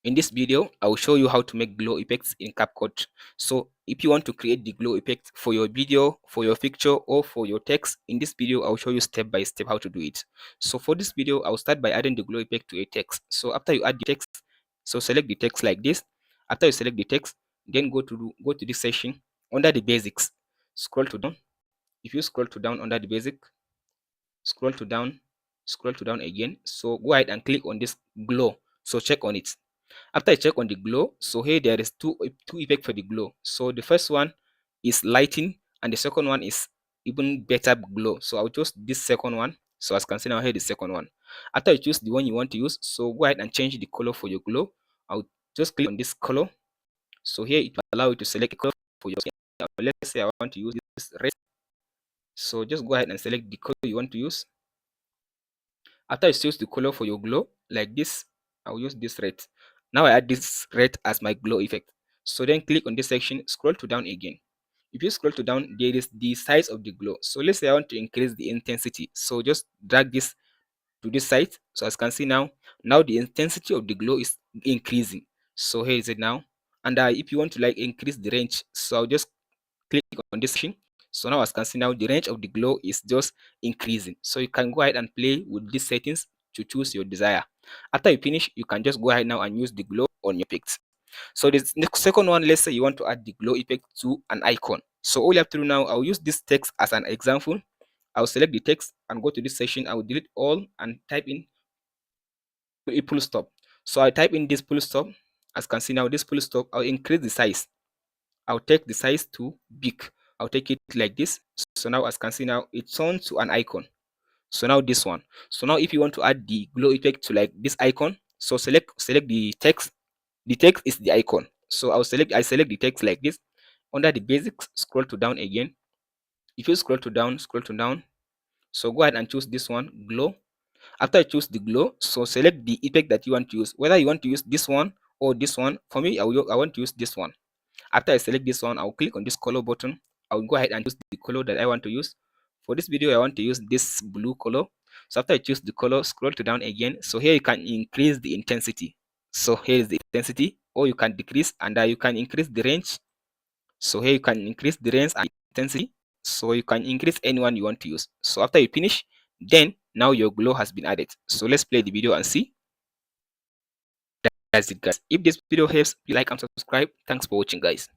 In this video, I will show you how to make glow effects in Capcut. So if you want to create the glow effect for your video, for your picture, or for your text, in this video, I'll show you step by step how to do it. So for this video, I'll start by adding the glow effect to a text. So after you add the text, so select the text like this. After you select the text, then go to this section under the basics. Scroll to down. If you scroll to down under the basic, scroll to down again. So go ahead and click on this glow. So check on it. After I check on the glow, so here there is two effects for the glow. So the first one is lighting, and the second one is even better glow. So I'll choose this second one. So as you can see now, here the second one. After you choose the one you want to use, so go ahead and change the color for your glow. I'll just click on this color. So here it will allow you to select a color for your skin. Let's say I want to use this red. So just go ahead and select the color you want to use. After you choose the color for your glow, like this, I'll use this red. Now I add this red as my glow effect. So then click on this section, scroll to down again. If you scroll to down, there is the size of the glow. So let's say I want to increase the intensity. So just drag this to this side. So as you can see now the intensity of the glow is increasing. So here is it now. And if you want to like increase the range, so I'll just click on this section. So now as you can see now the range of the glow is just increasing. So you can go ahead and play with these settings to choose your desire. After you finish, you can just go ahead now and use the glow on your pics. So the second one, let's say you want to add the glow effect to an icon. So all you have to do now, I'll use this text as an example. I'll select the text and go to this section. I will delete all and type in a full stop. So I type in this full stop. As you can see now, this full stop, I'll increase the size. I'll take the size to big. I'll take it like this. So now as you can see now, it's turned to an icon. So now this one. So now if you want to add the glow effect to like this icon, so select the text. The text is the icon. So I select the text like this. Under the basics, scroll to down again. If you scroll to down, so go ahead and choose this one, glow. After I choose the glow, so select the effect that you want to use. Whether you want to use this one or this one. For me, I want to use this one. After I select this one, I'll click on this color button. I'll go ahead and choose the color that I want to use. For this video, I want to use this blue color. So after I choose the color, scroll to down again. So here you can increase the intensity. So here is the intensity, or you can decrease, and you can increase the range. So here you can increase the range and intensity. So you can increase any one you want to use. So after you finish, then now your glow has been added. So let's play the video and see. That's it, guys. If this video helps, please like and subscribe. Thanks for watching, guys.